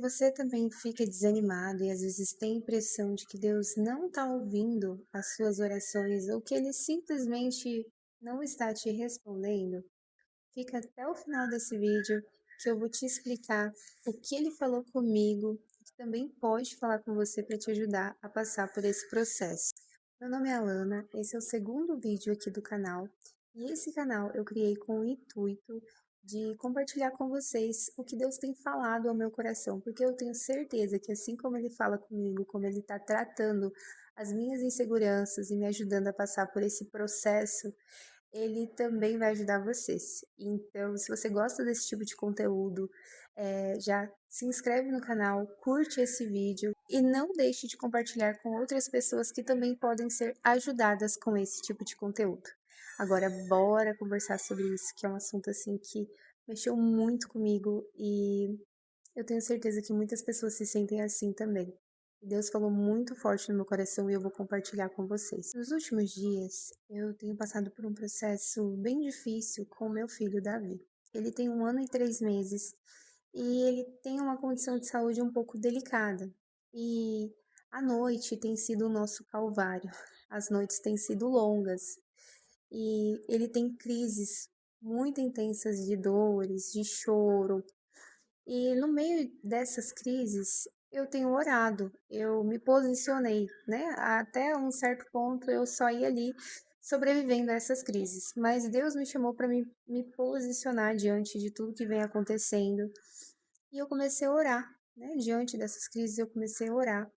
Você também fica desanimado e às vezes tem a impressão de que Deus não está ouvindo as suas orações ou que Ele simplesmente não está te respondendo? Fica até o final desse vídeo que eu vou te explicar o que Ele falou comigo e que também pode falar com você para te ajudar a passar por esse processo. Meu nome é Alana, esse é o segundo vídeo aqui do canal e esse canal eu criei com o intuito de compartilhar com vocês o que Deus tem falado ao meu coração, porque eu tenho certeza que assim como Ele fala comigo, como Ele está tratando as minhas inseguranças e me ajudando a passar por esse processo, Ele também vai ajudar vocês. Então, se você gosta desse tipo de conteúdo, já se inscreve no canal, curte esse vídeo e não deixe de compartilhar com outras pessoas que também podem ser ajudadas com esse tipo de conteúdo. Agora, bora conversar sobre isso, que é um assunto assim que mexeu muito comigo e eu tenho certeza que muitas pessoas se sentem assim também. Deus falou muito forte no meu coração e eu vou compartilhar com vocês. Nos últimos dias, eu tenho passado por um processo bem difícil com o meu filho Davi. Ele tem 1 ano e 3 meses e ele tem uma condição de saúde um pouco delicada. E a noite tem sido o nosso calvário. As noites têm sido longas e ele tem crises muito intensas de dores, de choro, e no meio dessas crises, eu tenho orado, eu me posicionei, né? Até um certo ponto eu só ia ali sobrevivendo a essas crises, mas Deus me chamou para me posicionar diante de tudo que vem acontecendo e eu comecei a orar, né? Diante dessas crises, eu comecei a orar.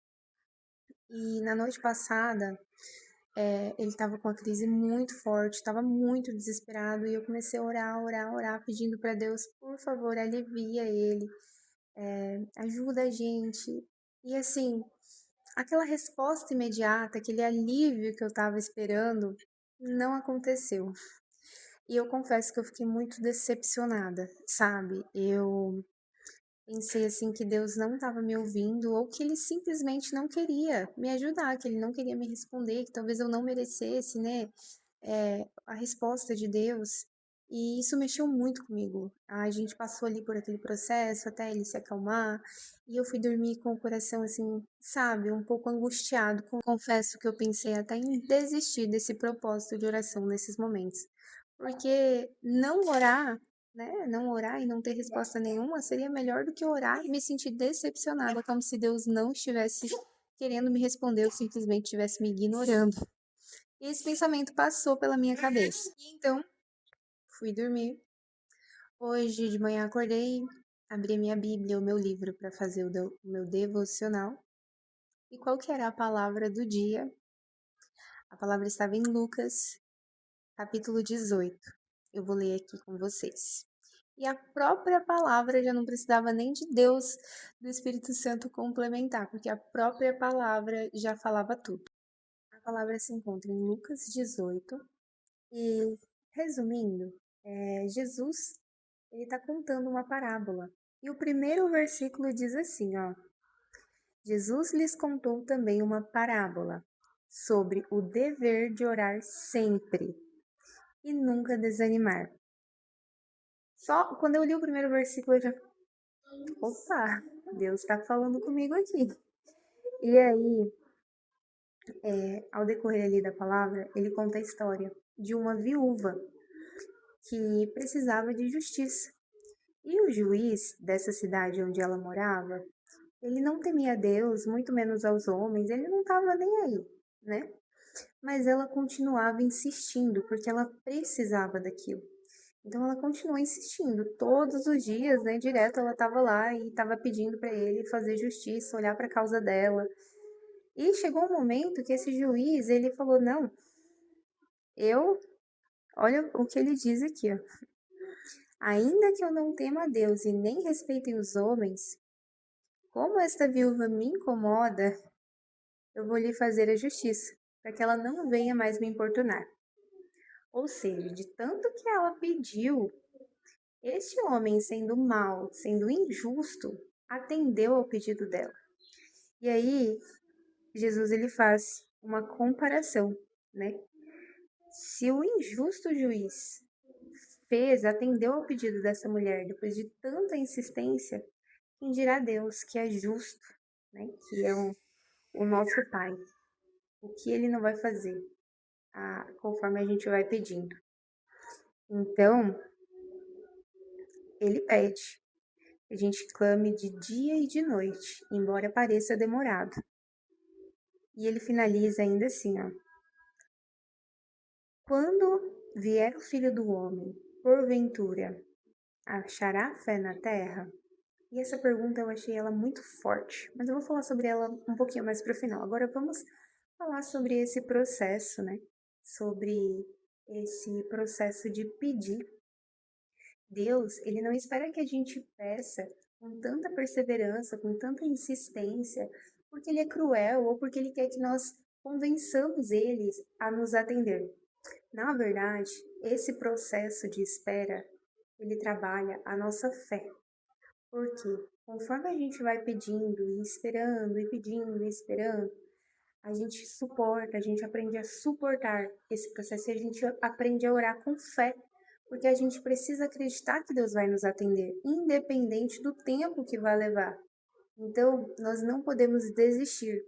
E na noite passada, ele estava com uma crise muito forte, estava muito desesperado e eu comecei a orar, orar, orar, pedindo para Deus, por favor, alivia ele, ajuda a gente. E assim, aquela resposta imediata, aquele alívio que eu estava esperando, não aconteceu. E eu confesso que eu fiquei muito decepcionada, sabe? Eu pensei assim que Deus não estava me ouvindo ou que ele simplesmente não queria me ajudar, que ele não queria me responder, que talvez eu não merecesse, né, a resposta de Deus. E isso mexeu muito comigo. A gente passou ali por aquele processo até ele se acalmar, e eu fui dormir com o coração assim, sabe, um pouco angustiado. Confesso que eu pensei até em desistir desse propósito de oração nesses momentos. Porque não orar, né? Não orar e não ter resposta nenhuma seria melhor do que orar e me sentir decepcionada, como se Deus não estivesse querendo me responder ou simplesmente estivesse me ignorando. E esse pensamento passou pela minha cabeça. E então, fui dormir. Hoje de manhã acordei, abri minha Bíblia, o meu livro, para fazer o meu devocional. E qual que era a palavra do dia? A palavra estava em Lucas, capítulo 18. Eu vou ler aqui com vocês. E a própria palavra já não precisava nem de Deus, do Espírito Santo complementar, porque a própria palavra já falava tudo. A palavra se encontra em Lucas 18 e, resumindo, Jesus ele está contando uma parábola. E o primeiro versículo diz assim, ó: Jesus lhes contou também uma parábola sobre o dever de orar sempre e nunca desanimar. Só quando eu li o primeiro versículo, eu já, opa, Deus está falando comigo aqui. E aí, ao decorrer ali da palavra, ele conta a história de uma viúva que precisava de justiça. E o juiz dessa cidade onde ela morava, ele não temia a Deus, muito menos aos homens, ele não estava nem aí, né? Mas ela continuava insistindo, porque ela precisava daquilo. Então ela continuou insistindo, todos os dias, né, direto ela estava lá e estava pedindo para ele fazer justiça, olhar para a causa dela. E chegou um momento que esse juiz, ele falou: "Não, eu, olha o que ele diz aqui, ó. Ainda que eu não tema a Deus e nem respeitem os homens, como esta viúva me incomoda, eu vou lhe fazer a justiça, para que ela não venha mais me importunar." Ou seja, de tanto que ela pediu, este homem, sendo mau, sendo injusto, atendeu ao pedido dela. E aí, Jesus ele faz uma comparação, né? Se o injusto juiz atendeu ao pedido dessa mulher depois de tanta insistência, quem dirá Deus, que é justo, né? Que é o nosso Pai. O que Ele não vai fazer, conforme a gente vai pedindo. Então, Ele pede. A gente clame de dia e de noite, embora pareça demorado. E Ele finaliza ainda assim, ó. Quando vier o Filho do Homem, porventura, achará fé na terra? E essa pergunta eu achei ela muito forte, mas eu vou falar sobre ela um pouquinho mais para o final. Agora vamos falar sobre esse processo, né? Sobre esse processo de pedir. Deus, ele não espera que a gente peça com tanta perseverança, com tanta insistência, porque ele é cruel ou porque ele quer que nós convençamos eles a nos atender. Na verdade, esse processo de espera, ele trabalha a nossa fé. Porque conforme a gente vai pedindo e esperando e pedindo e esperando, a gente suporta, a gente aprende a suportar esse processo e a gente aprende a orar com fé, porque a gente precisa acreditar que Deus vai nos atender, independente do tempo que vai levar. Então, nós não podemos desistir.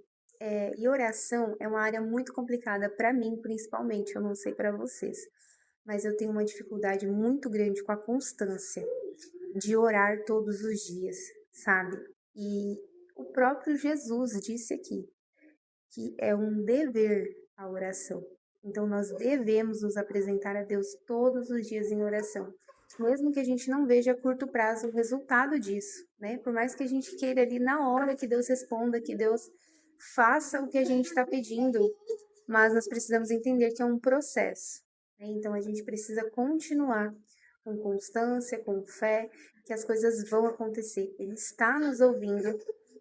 E oração é uma área muito complicada para mim, principalmente, eu não sei para vocês, mas eu tenho uma dificuldade muito grande com a constância de orar todos os dias, sabe? E o próprio Jesus disse aqui que é um dever a oração. Então nós devemos nos apresentar a Deus todos os dias em oração, mesmo que a gente não veja a curto prazo o resultado disso, né? Por mais que a gente queira ali na hora que Deus responda, que Deus faça o que a gente está pedindo, mas nós precisamos entender que é um processo, né? Então a gente precisa continuar com constância, com fé, que as coisas vão acontecer. Ele está nos ouvindo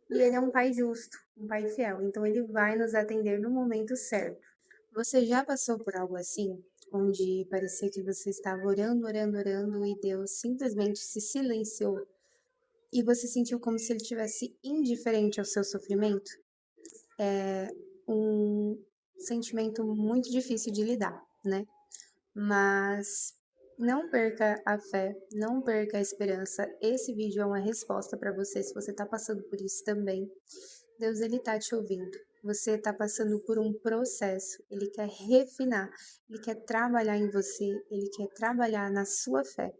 e ele é um pai justo, um pai fiel. Então ele vai nos atender no momento certo. Você já passou por algo assim? Onde parecia que você estava orando, orando, orando e Deus simplesmente se silenciou e você sentiu como se ele tivesse indiferente ao seu sofrimento? É um sentimento muito difícil de lidar, né? Mas não perca a fé, não perca a esperança. Esse vídeo é uma resposta para você, se você está passando por isso também. Deus, ele tá te ouvindo. Você está passando por um processo. Ele quer refinar, ele quer trabalhar em você, ele quer trabalhar na sua fé.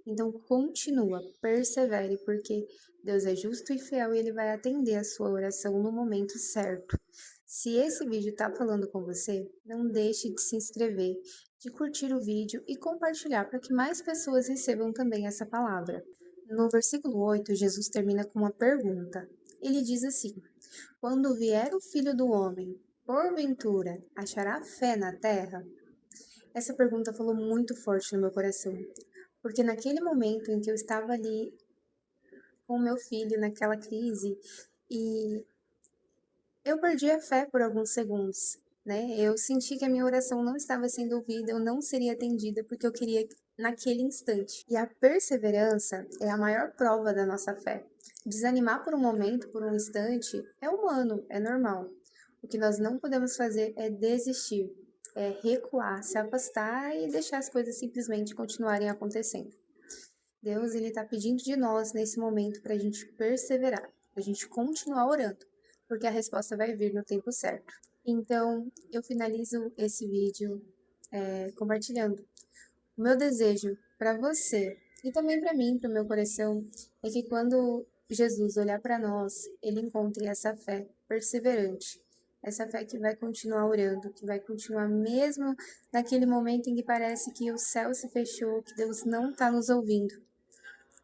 Então, continua, persevere, porque Deus é justo e fiel e ele vai atender a sua oração no momento certo. Se esse vídeo está falando com você, não deixe de se inscrever, de curtir o vídeo e compartilhar para que mais pessoas recebam também essa palavra. No versículo 8, Jesus termina com uma pergunta. Ele diz assim: quando vier o Filho do Homem, porventura achará fé na terra? Essa pergunta falou muito forte no meu coração, porque naquele momento em que eu estava ali com o meu filho, naquela crise, e eu perdi a fé por alguns segundos, né? Eu senti que a minha oração não estava sendo ouvida, eu não seria atendida porque eu queria naquele instante. E a perseverança é a maior prova da nossa fé. Desanimar por um momento, por um instante, é humano, é normal. O que nós não podemos fazer é desistir, é recuar, se afastar e deixar as coisas simplesmente continuarem acontecendo. Deus, ele está pedindo de nós nesse momento para a gente perseverar, para a gente continuar orando, porque a resposta vai vir no tempo certo. Então, eu finalizo esse vídeo compartilhando. O meu desejo para você e também para mim, para o meu coração, é que quando Jesus olhar para nós, ele encontre essa fé perseverante, essa fé que vai continuar orando, que vai continuar mesmo naquele momento em que parece que o céu se fechou, que Deus não está nos ouvindo.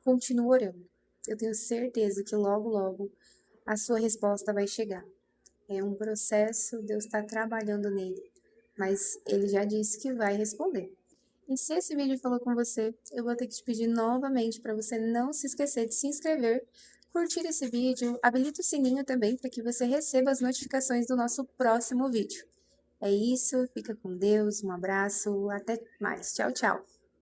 Continua orando. Eu tenho certeza que logo, logo a sua resposta vai chegar. É um processo, Deus está trabalhando nele, mas ele já disse que vai responder. E se esse vídeo falou com você, eu vou ter que te pedir novamente para você não se esquecer de se inscrever, curtir esse vídeo, habilita o sininho também para que você receba as notificações do nosso próximo vídeo. É isso, fica com Deus, um abraço, até mais. Tchau, tchau.